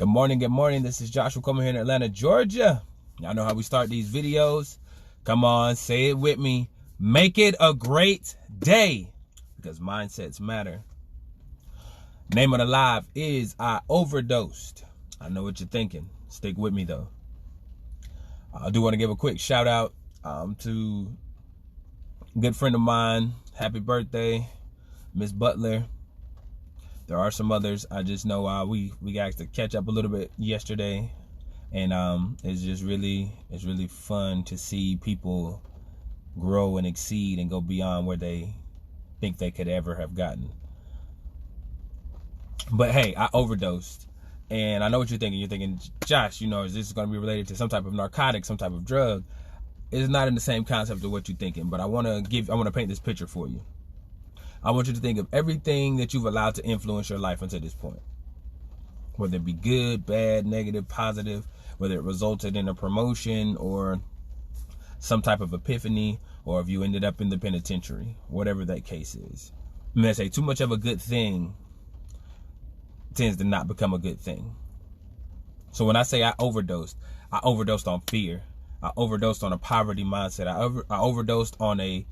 Good morning, good morning. This is Joshua Coleman here in Atlanta, Georgia. Y'all know how we start these videos. Come on, say it with me. Make it a great day, because mindsets matter. Name of the live is I Overdosed. I know what you're thinking. Stick with me, though. I do want to give a quick shout out to a good friend of mine. Happy birthday, Miss Butler. There are some others. I just know we got to catch up a little bit yesterday, and it's really fun to see people grow and exceed and go beyond where they think they could ever have gotten. But hey, I overdosed, and I know what you're thinking. You're thinking, Josh, is this going to be related to some type of narcotic, some type of drug? It's not in the same concept of what you're thinking, but I want to paint this picture for you. I want you to think of everything that you've allowed to influence your life until this point. Whether it be good, bad, negative, positive, whether it resulted in a promotion or some type of epiphany, or if you ended up in the penitentiary, whatever that case is. I'm going to say too much of a good thing tends to not become a good thing. So when I say I overdosed on fear. I overdosed on a poverty mindset. I overdosed on a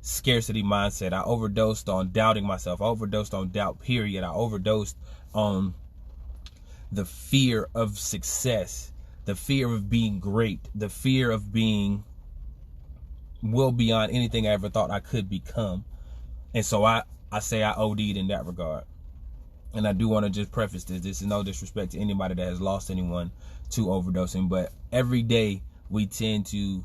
scarcity mindset. I overdosed on doubting myself. I overdosed on doubt, period. I overdosed on the fear of success, the fear of being great, the fear of being well beyond anything I ever thought I could become. And so I say I OD'd in that regard. And I do want to just preface this. This is no disrespect to anybody that has lost anyone to overdosing, but every day we tend to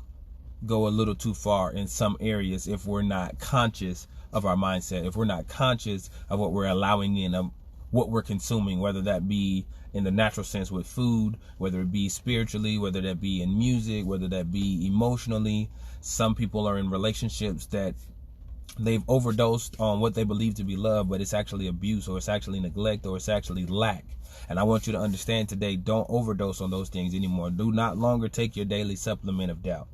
go a little too far in some areas if we're not conscious of our mindset, if we're not conscious of what we're allowing in, of what we're consuming, whether that be in the natural sense with food, whether it be spiritually, whether that be in music, whether that be emotionally. Some people are in relationships that they've overdosed on what they believe to be love, but it's actually abuse, or it's actually neglect, or it's actually lack. And I want you to understand today, don't overdose on those things anymore. Do not longer take your daily supplement of doubt.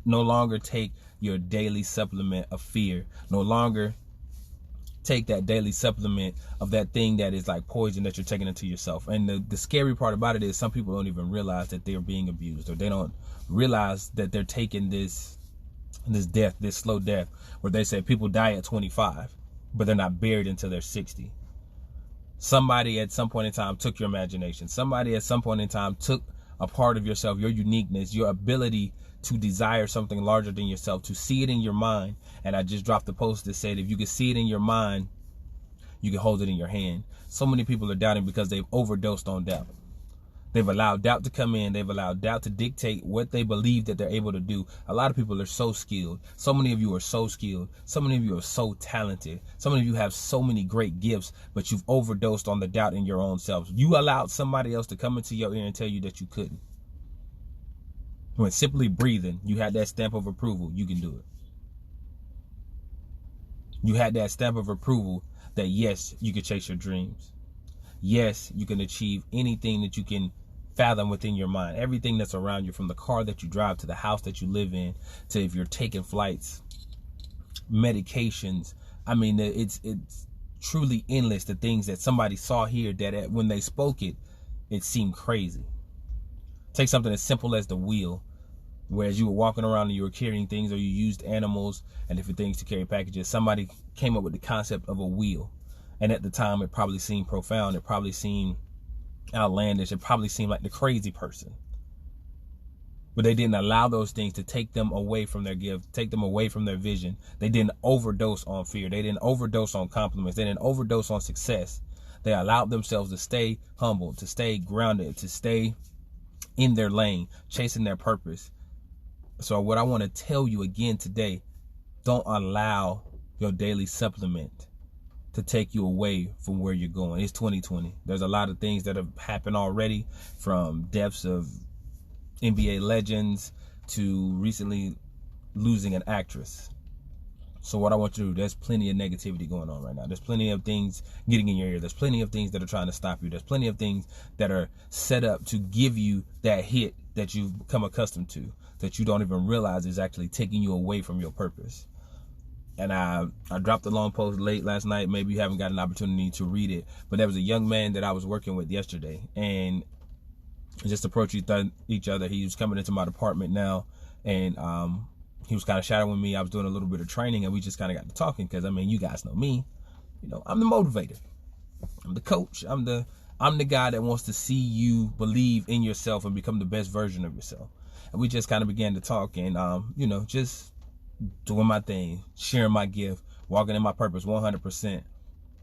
No longer take your daily supplement of fear. No longer take that daily supplement of that thing that is like poison that you're taking into yourself. And the scary part about it is some people don't even realize that they're being abused, or they don't realize that they're taking this slow death, where they say people die at 25, but they're not buried until they're 60. Somebody at some point in time took your imagination. Somebody at some point in time took a part of yourself, your uniqueness, your ability to desire something larger than yourself, to see it in your mind. And I just dropped a post that said, if you can see it in your mind, you can hold it in your hand. So many people are doubting because they've overdosed on doubt. They've allowed doubt to come in. They've allowed doubt to dictate what they believe that they're able to do. A lot of people are so skilled. So many of you are so skilled. So many of you are so talented. So many of you have so many great gifts, but you've overdosed on the doubt in your own self. You allowed somebody else to come into your ear and tell you that you couldn't. When simply breathing, you had that stamp of approval, you can do it. You had that stamp of approval that yes, you can chase your dreams. Yes, you can achieve anything that you can fathom within your mind. Everything that's around you, from the car that you drive to the house that you live in, to if you're taking flights, medications. I mean, it's truly endless, the things that somebody saw here that when they spoke it seemed crazy. Take something as simple as the wheel, whereas you were walking around and you were carrying things, or you used animals and different things to carry packages. Somebody came up with the concept of a wheel. And at the time, it probably seemed profound. It probably seemed outlandish. It probably seemed like the crazy person. But they didn't allow those things to take them away from their gift, take them away from their vision. They didn't overdose on fear. They didn't overdose on compliments. They didn't overdose on success. They allowed themselves to stay humble, to stay grounded, to stay in their lane, chasing their purpose. So what I want to tell you again today, don't allow your daily supplement to take you away from where you're going. It's 2020. There's a lot of things that have happened already, from deaths of NBA legends to recently losing an actress. So what I want you to do, there's plenty of negativity going on right now. There's plenty of things getting in your ear. There's plenty of things that are trying to stop you. There's plenty of things that are set up to give you that hit that you've become accustomed to, that you don't even realize is actually taking you away from your purpose. And I dropped a long post late last night. Maybe you haven't got an opportunity to read it, but there was a young man that I was working with yesterday, and just approach each other. He was coming into my department now, and he was kind of shadowing me. I was doing a little bit of training, and we just kind of got to talking because, I mean, you guys know me. You know, I'm the motivator. I'm the coach. I'm the guy that wants to see you believe in yourself and become the best version of yourself. And we just kind of began to talk, and you know, just doing my thing, sharing my gift, walking in my purpose 100%.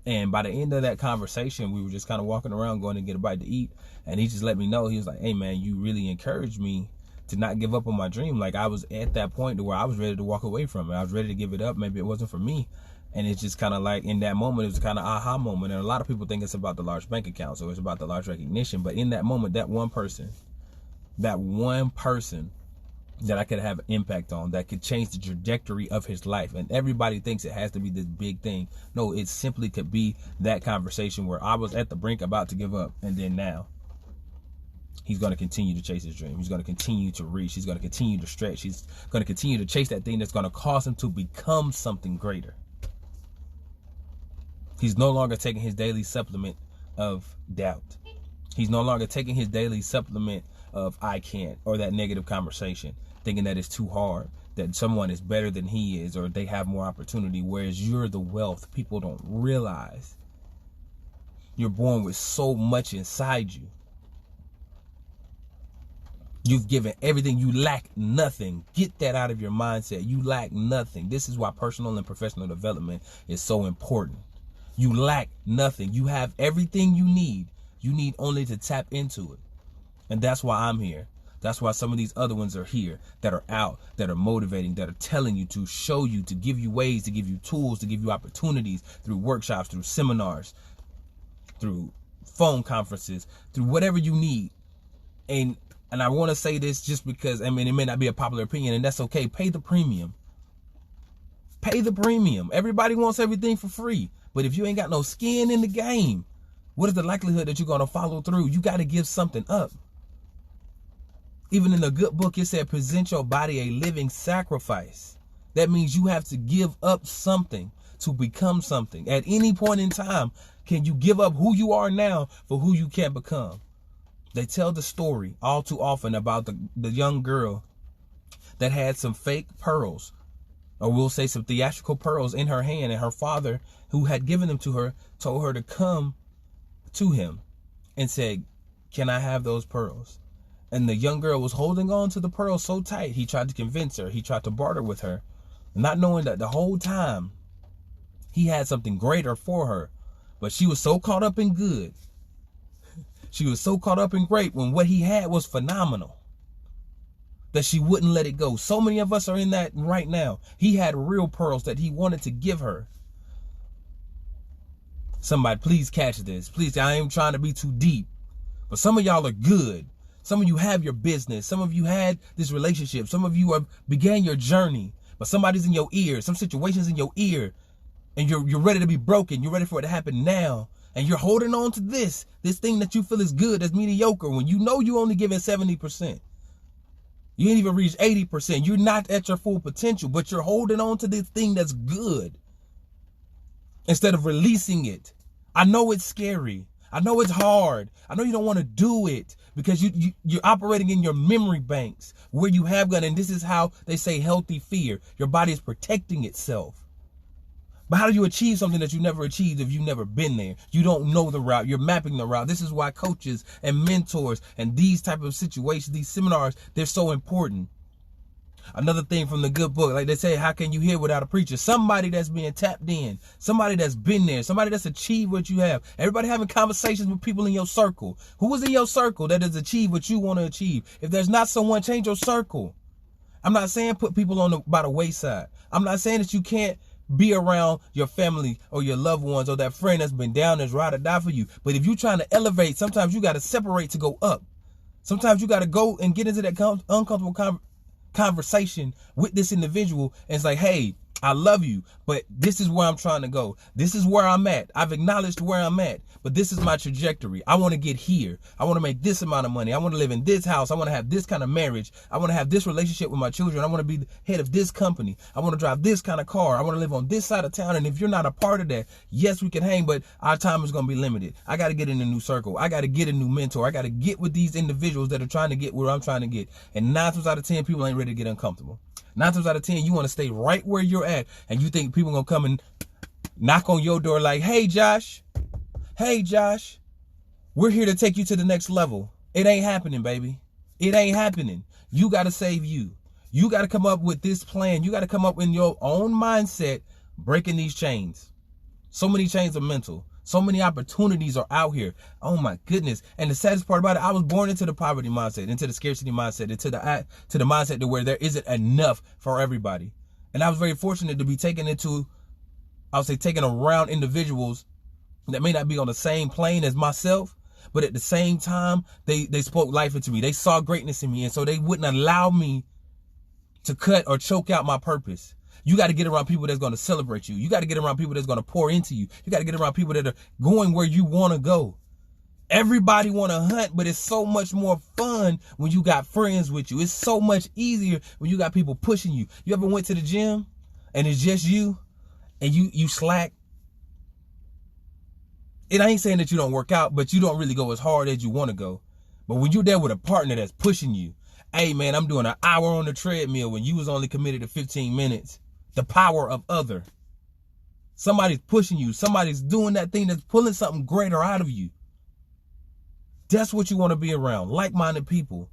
And by the end of that conversation, we were just kind of walking around going to get a bite to eat. And he just let me know, he was like, hey man, you really encouraged me to not give up on my dream. Like, I was at that point to where I was ready to walk away from it. I was ready to give it up. Maybe it wasn't for me. And it's just kind of like, in that moment, it was kind of aha moment. And a lot of people think it's about the large bank account, so it's about the large recognition. But in that moment, that one person that I could have an impact on, that could change the trajectory of his life. And everybody thinks it has to be this big thing. No, it simply could be that conversation where I was at the brink about to give up, and then now he's going to continue to chase his dream. He's going to continue to reach. He's going to continue to stretch. He's going to continue to chase that thing that's going to cause him to become something greater. He's no longer taking his daily supplement of doubt. He's no longer taking his daily supplement of I can't, or that negative conversation, thinking that it's too hard, that someone is better than he is, or they have more opportunity, whereas you're the wealth people don't realize. You're born with so much inside you. You've given everything. You lack nothing. Get that out of your mindset. You lack nothing. This is why personal and professional development is so important. You lack nothing. You have everything you need. You need only to tap into it. And that's why I'm here. That's why some of these other ones are here, that are out, that are motivating, that are telling you, to show you, to give you ways, to give you tools, to give you opportunities through workshops, through seminars, through phone conferences, through whatever you need. And I want to say this just because, I mean, it may not be a popular opinion, and that's okay. Pay the premium. Pay the premium. Everybody wants everything for free. But if you ain't got no skin in the game, what is the likelihood that you're going to follow through? You got to give something up. Even in the good book, it said, present your body a living sacrifice. That means you have to give up something to become something. At any point in time, can you give up who you are now for who you can become? They tell the story all too often about the young girl that had some fake pearls, or we'll say some theatrical pearls, in her hand, and her father, who had given them to her, told her to come to him and said, can I have those pearls? And the young girl was holding on to the pearls so tight, he tried to convince her, he tried to barter with her, not knowing that the whole time he had something greater for her. But she was so caught up in good. She was so caught up in great when what he had was phenomenal, that she wouldn't let it go. So many of us are in that right now. He had real pearls that he wanted to give her. Somebody, please catch this. Please, I ain't trying to be too deep, but some of y'all are good. Some of you have your business. Some of you had this relationship. Some of you have began your journey, but somebody's in your ear. Some situation's in your ear, and you're ready to be broken. You're ready for it to happen now. And you're holding on to this thing that you feel is good, that's mediocre, when you know you only giving 70%. You ain't even reached 80%. You're not at your full potential, but you're holding on to this thing that's good instead of releasing it. I know it's scary. I know it's hard. I know you don't want to do it because you're operating in your memory banks where you have gone. And this is how they say healthy fear. Your body is protecting itself. But how do you achieve something that you never achieved if you've never been there? You don't know the route. You're mapping the route. This is why coaches and mentors and these type of situations, these seminars, they're so important. Another thing from the good book, like they say, how can you hear without a preacher? Somebody that's being tapped in, somebody that's been there, somebody that's achieved what you have. Everybody having conversations with people in your circle. Who is in your circle that has achieved what you want to achieve? If there's not someone, change your circle. I'm not saying put people by the wayside. I'm not saying that you can't be around your family or your loved ones or that friend that's been down, that's ride or die for you. But if you're trying to elevate, sometimes you got to separate to go up. Sometimes you got to go and get into that uncomfortable conversation with this individual. And it's like, hey, I love you, but this is where I'm trying to go. This is where I'm at. I've acknowledged where I'm at, but this is my trajectory. I want to get here. I want to make this amount of money. I want to live in this house. I want to have this kind of marriage. I want to have this relationship with my children. I want to be the head of this company. I want to drive this kind of car. I want to live on this side of town. And if you're not a part of that, yes, we can hang, but our time is going to be limited. I got to get in a new circle. I got to get a new mentor. I got to get with these individuals that are trying to get where I'm trying to get. And 9 times out of 10, people ain't ready to get uncomfortable. 9 times out of 10, you want to stay right where you're at, and you think people gonna come and knock on your door like, hey Josh, we're here to take you to the next level. It ain't happening, baby. It ain't happening. You gotta save you. You gotta come up with this plan. You gotta come up in your own mindset, breaking these chains. So many chains are mental. So many opportunities are out here. Oh my goodness. And the saddest part about it, I was born into the poverty mindset, into the scarcity mindset, into the mindset to where there isn't enough for everybody. And I was very fortunate to be taken around individuals that may not be on the same plane as myself, but at the same time, they spoke life into me. They saw greatness in me. And so they wouldn't allow me to cut or choke out my purpose. You got to get around people that's going to celebrate you. You got to get around people that's going to pour into you. You got to get around people that are going where you want to go. Everybody want to hunt, but it's so much more fun when you got friends with you. It's so much easier when you got people pushing you. You ever went to the gym and it's just you and you slack? It ain't saying that you don't work out, but you don't really go as hard as you want to go. But when you're there with a partner that's pushing you, hey man, I'm doing an hour on the treadmill when you was only committed to 15 minutes. The power of other. Somebody's pushing you. Somebody's doing that thing that's pulling something greater out of you. That's what you want to be around. Like-minded people.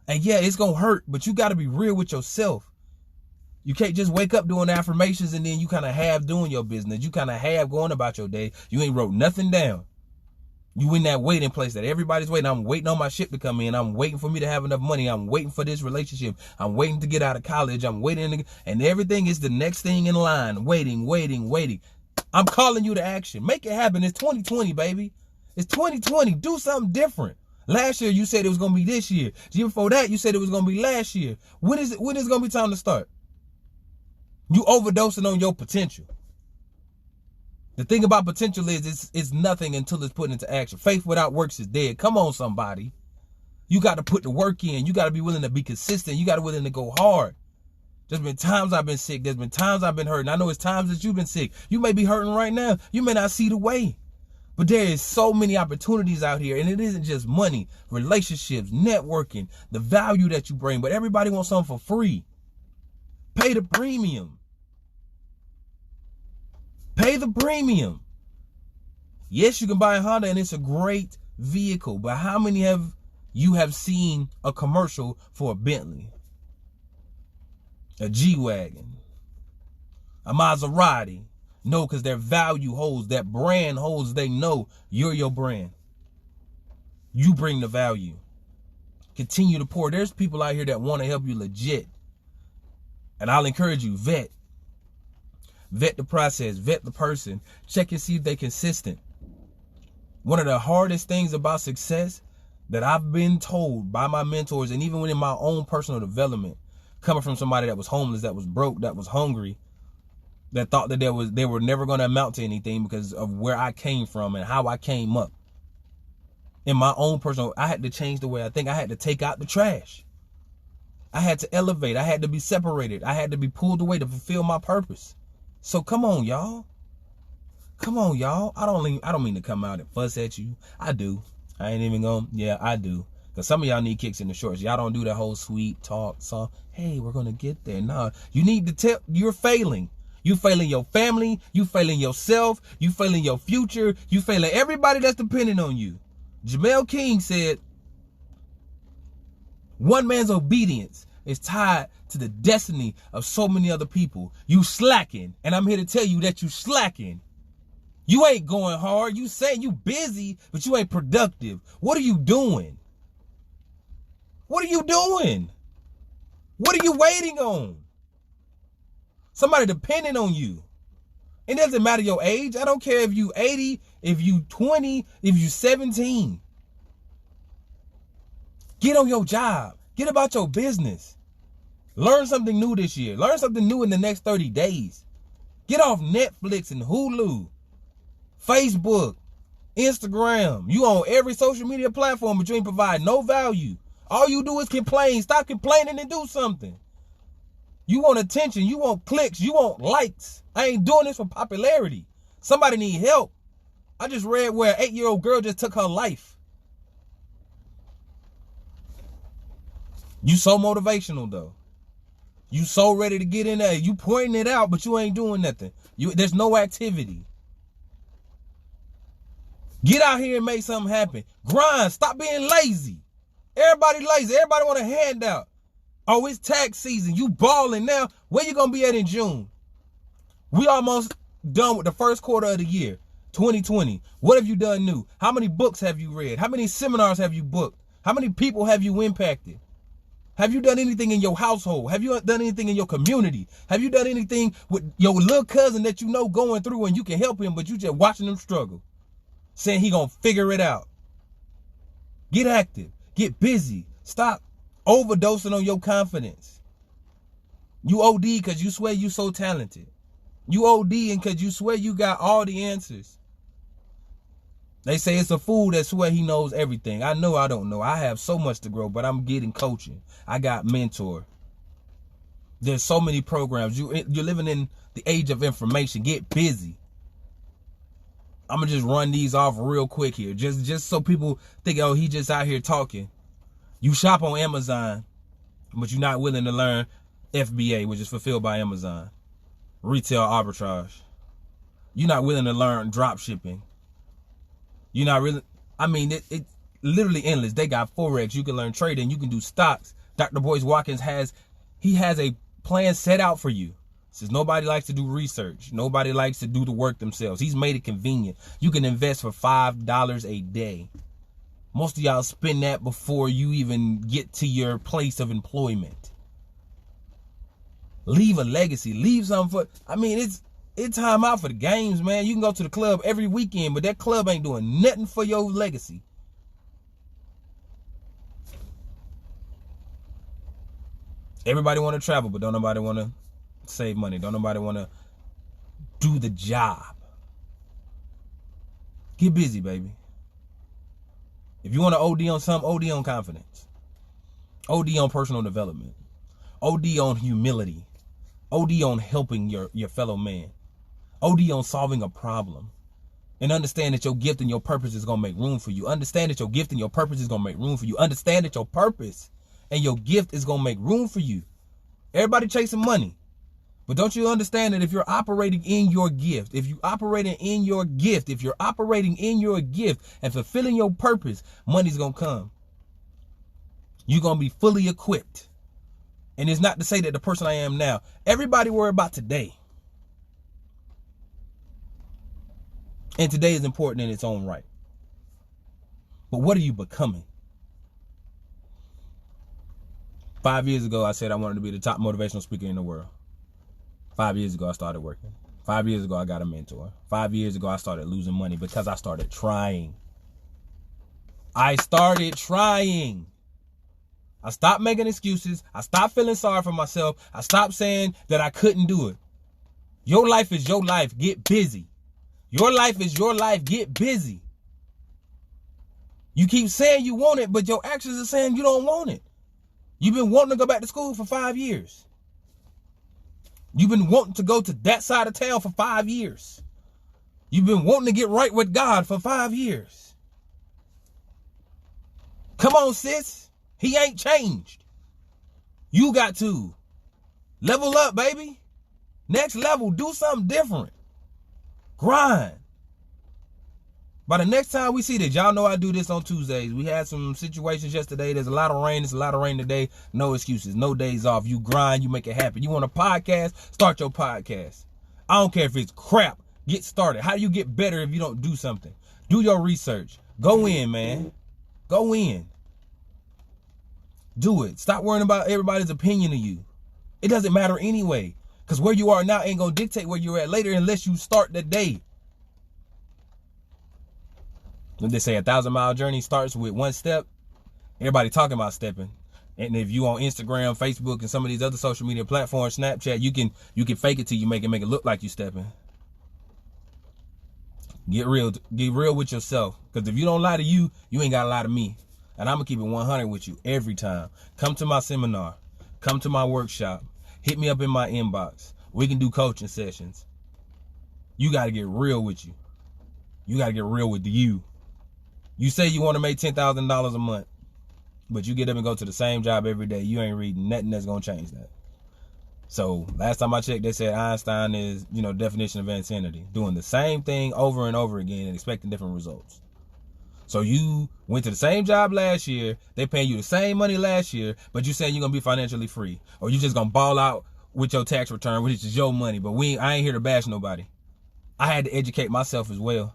And yeah, it's going to hurt, but you got to be real with yourself. You can't just wake up doing affirmations and then you kind of have doing your business. You kind of have going about your day. You ain't wrote nothing down. You in that waiting place that everybody's waiting. I'm waiting on my ship to come in. I'm waiting for me to have enough money. I'm waiting for this relationship. I'm waiting to get out of college. I'm waiting. And everything is the next thing in line. Waiting. I'm calling you to action. Make it happen. It's 2020, baby. It's 2020. Do something different. Last year, you said it was going to be this year. The year before that, you said it was going to be last year. When is it going to be time to start? You overdosing on your potential. The thing about potential is it's nothing until it's put into action. Faith without works is dead. Come on, somebody. You got to put the work in. You got to be willing to be consistent. You got to be willing to go hard. There's been times I've been sick. There's been times I've been hurting. I know it's times that you've been sick. You may be hurting right now. You may not see the way. But there is so many opportunities out here. And it isn't just money, relationships, networking, the value that you bring. But everybody wants something for free. Pay the premium. Pay the premium. Yes, you can buy a Honda and it's a great vehicle, but how many have you seen a commercial for a Bentley, a G-Wagon, a Maserati? No, because their value holds, that brand holds, they know you're your brand. You bring the value. Continue to pour. There's people out here that want to help you legit. And I'll encourage you, vet the process, vet the person, check and see if they're consistent. One of the hardest things about success that I've been told by my mentors, and even within my own personal development, coming from somebody that was homeless, that was broke, that was hungry, that thought that they were never going to amount to anything because of where I came from and how I came up. In my own personal, I had to change the way I think. I had to take out the trash. I had to elevate. I had to be separated. I had to be pulled away to fulfill my purpose. So come on, y'all. Come on, y'all. I don't mean to come out and fuss at you. I do. I ain't even going. Yeah, I do. Because some of y'all need kicks in the shorts. Y'all don't do that whole sweet talk song. Hey, we're going to get there. Nah, you need to tell you're failing. You failing your family. You failing yourself. You failing your future. You failing everybody that's depending on you. Jamel King said, one man's obedience is tied to the destiny of so many other people. You slacking. And I'm here to tell you that you slacking. You ain't going hard. You say you busy, but you ain't productive. What are you doing? What are you doing? What are you waiting on? Somebody depending on you. It doesn't matter your age. I don't care if you 80, if you 20, if you 17. Get on your job. Get about your business. Learn something new this year. Learn something new in the next 30 days. Get off Netflix and Hulu, Facebook, Instagram. You on every social media platform, but you ain't provide no value. All you do is complain. Stop complaining and do something. You want attention. You want clicks. You want likes. I ain't doing this for popularity. Somebody need help. I just read where an 8-year-old girl just took her life. You so motivational though. You so ready to get in there. You pointing it out, but you ain't doing nothing. There's no activity. Get out here and make something happen. Grind. Stop being lazy. Everybody lazy. Everybody want a handout. Oh, it's tax season. You balling now. Where you going to be at in June? We almost done with the first quarter of the year, 2020. What have you done new? How many books have you read? How many seminars have you booked? How many people have you impacted? Have you done anything in your household? Have you done anything in your community? Have you done anything with your little cousin that you know going through and you can help him, but you just watching him struggle, saying he gonna figure it out? Get active. Get busy. Stop overdosing on your confidence. You OD because you swear you so talented. You ODing because you swear you got all the answers. They say it's a fool that swear he knows everything. I know I don't know. I have so much to grow, but I'm getting coaching. I got mentor. There's so many programs. You're living in the age of information. Get busy. I'm going to just run these off real quick here. Just so people think, oh, he just out here talking. You shop on Amazon, but you're not willing to learn FBA, which is fulfilled by Amazon. Retail arbitrage. You're not willing to learn drop shipping. You're not really, I mean, it's literally endless. They got Forex. You can learn trading. You can do stocks. Dr. Boyce Watkins has a plan set out for you. Says nobody likes to do research. Nobody likes to do the work themselves. He's made it convenient. You can invest for $5 a day. Most of y'all spend that before you even get to your place of employment. Leave a legacy. Leave something for, I mean, it's time out for the games, man. You can go to the club every weekend, but that club ain't doing nothing for your legacy. Everybody want to travel, but don't nobody want to save money. Don't nobody want to do the job. Get busy, baby. If you want to OD on something, OD on confidence. OD on personal development. OD on humility. OD on helping your fellow man. OD on solving a problem. And understand that your gift and your purpose is going to make room for you. Understand that your gift and your purpose is going to make room for you. Understand that your purpose and your gift is going to make room for you. Everybody chasing money. But don't you understand that if you're operating in your gift, if you're operating in your gift and fulfilling your purpose, money's going to come. You're going to be fully equipped. And it's not to say that the person I am now, everybody worry about today. And today is important in its own right. But what are you becoming? 5 years ago, I said I wanted to be the top motivational speaker in the world. 5 years ago, I started working. 5 years ago, I got a mentor. 5 years ago, I started losing money because I started trying. I started trying. I stopped making excuses. I stopped feeling sorry for myself. I stopped saying that I couldn't do it. Your life is your life. Get busy. Your life is your life. Get busy. You keep saying you want it, but your actions are saying you don't want it. You've been wanting to go back to school for 5 years. You've been wanting to go to that side of town for 5 years. You've been wanting to get right with God for 5 years. Come on, sis. He ain't changed. You got to level up, baby. Next level. Do something different. Grind. By the next time we see this, y'all know I do this on Tuesdays. We had some situations yesterday. There's a lot of rain. There's a lot of rain today. No excuses. No days off. You grind. You make it happen. You want a podcast? Start your podcast. I don't care if it's crap. Get started. How do you get better if you don't do something? Do your research. Go in, man. Go in. Do it. Stop worrying about everybody's opinion of you. It doesn't matter anyway. Because where you are now ain't going to dictate where you're at later unless you start the day. When they say 1,000-mile journey starts with one step, everybody talking about stepping. And if you on Instagram, Facebook, and some of these other social media platforms, Snapchat, you can fake it till you make it look like you stepping. Get real with yourself. Because if you don't lie to you, you ain't got to lie to me. And I'm going to keep it 100 with you every time. Come to my seminar. Come to my workshop. Hit me up in my inbox. We can do coaching sessions. You got to get real with you. You got to get real with you. You say you want to make $10,000 a month, but you get up and go to the same job every day. You ain't reading nothing that's going to change that. So last time I checked, they said Einstein is, definition of insanity. Doing the same thing over and over again and expecting different results. So you went to the same job last year. They paying you the same money last year, but you saying you're going to be financially free. Or you just going to ball out with your tax return, which is your money. But I ain't here to bash nobody. I had to educate myself as well.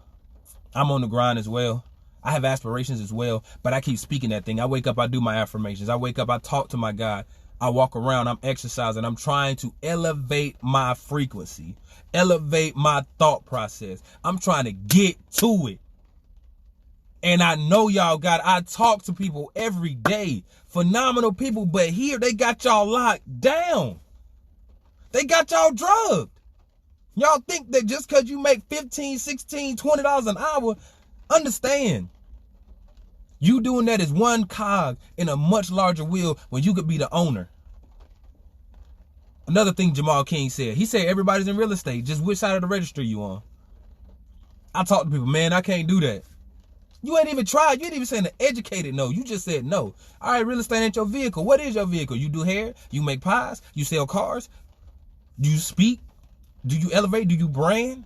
I'm on the grind as well. I have aspirations as well, but I keep speaking that thing. I wake up, I do my affirmations. I wake up, I talk to my God. I walk around, I'm exercising. I'm trying to elevate my frequency, elevate my thought process. I'm trying to get to it. And I know y'all I talk to people every day, phenomenal people, but here they got y'all locked down. They got y'all drugged. Y'all think that just because you make $15, $16, $20 an hour, understand. You doing that is one cog in a much larger wheel when you could be the owner. Another thing Jamal King said, he said everybody's in real estate, just which side of the register you on. I talk to people, man, I can't do that. You ain't even tried. You ain't even saying an educated no. You just said no. All right, real estate ain't your vehicle. What is your vehicle? You do hair? You make pies? You sell cars? Do you speak? Do you elevate? Do you brand?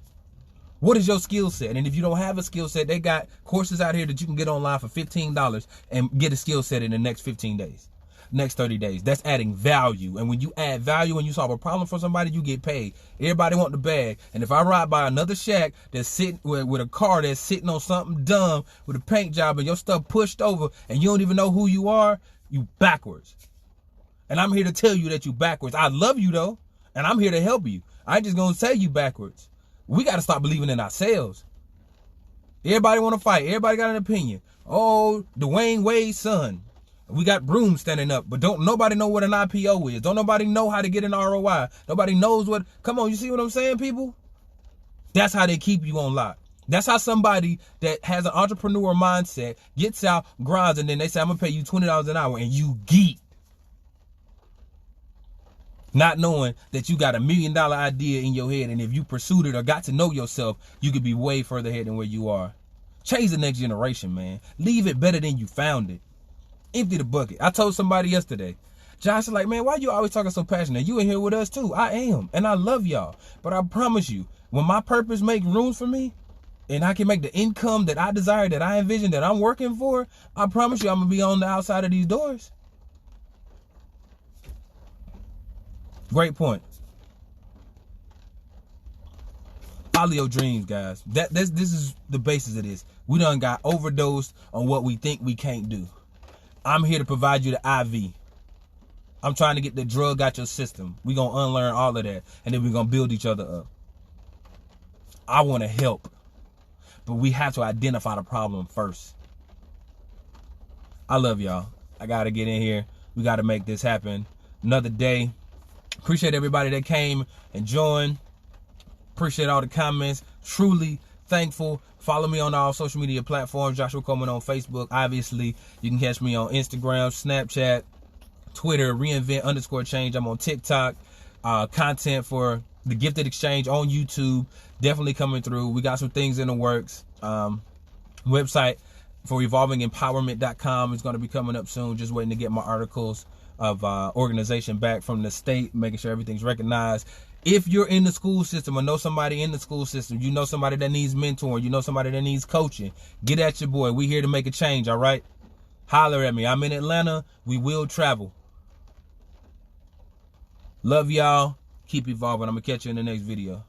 What is your skill set? And if you don't have a skill set, they got courses out here that you can get online for $15 and get a skill set in the next 15 days, next 30 days. That's adding value. And when you add value and you solve a problem for somebody, you get paid. Everybody want the bag. And if I ride by another shack that's sitting with a car that's sitting on something dumb with a paint job and your stuff pushed over and you don't even know who you are, you backwards. And I'm here to tell you that you backwards. I love you though, and I'm here to help you. I ain't just gonna say you backwards. We got to stop believing in ourselves. Everybody want to fight. Everybody got an opinion. Oh, Dwayne Wade's son. We got brooms standing up, but don't nobody know what an IPO is. Don't nobody know how to get an ROI. Nobody knows what. Come on, you see what I'm saying, people? That's how they keep you on lock. That's how somebody that has an entrepreneur mindset gets out, grinds, and then they say, I'm going to pay you $20 an hour, and you geek. Not knowing that you got $1 million idea in your head, and if you pursued it or got to know yourself, you could be way further ahead than where you are. Change the next generation, man. Leave it better than you found it. Empty the bucket. I told somebody yesterday, Josh is like, man, why you always talking so passionate? You in here with us too. I am, and I love y'all. But I promise you, when my purpose makes room for me, and I can make the income that I desire, that I envision, that I'm working for, I promise you I'm going to be on the outside of these doors. Great point. Follow your dreams, guys. This is the basis of this. We done got overdosed on what we think we can't do. I'm here to provide you the IV. I'm trying to get the drug out your system. We're going to unlearn all of that, and then we're going to build each other up. I want to help, but we have to identify the problem first. I love y'all. I got to get in here. We got to make this happen. Another day. Appreciate everybody that came and joined. Appreciate all the comments. Truly thankful. Follow me on all social media platforms. Joshua Coleman on Facebook. Obviously, you can catch me on Instagram, Snapchat, Twitter, reinvent_change. I'm on TikTok. Content for the Gifted Exchange on YouTube. Definitely coming through. We got some things in the works. Website for evolvingempowerment.com is going to be coming up soon. Just waiting to get my articles of organization back from the state, making sure everything's recognized. If you're in the school system or know somebody in the school system, you know somebody that needs mentoring, you know somebody that needs coaching, get at your boy. We here to make a change, all right? Holler at me. I'm in Atlanta. We will travel. Love y'all. Keep evolving. I'm going to catch you in the next video.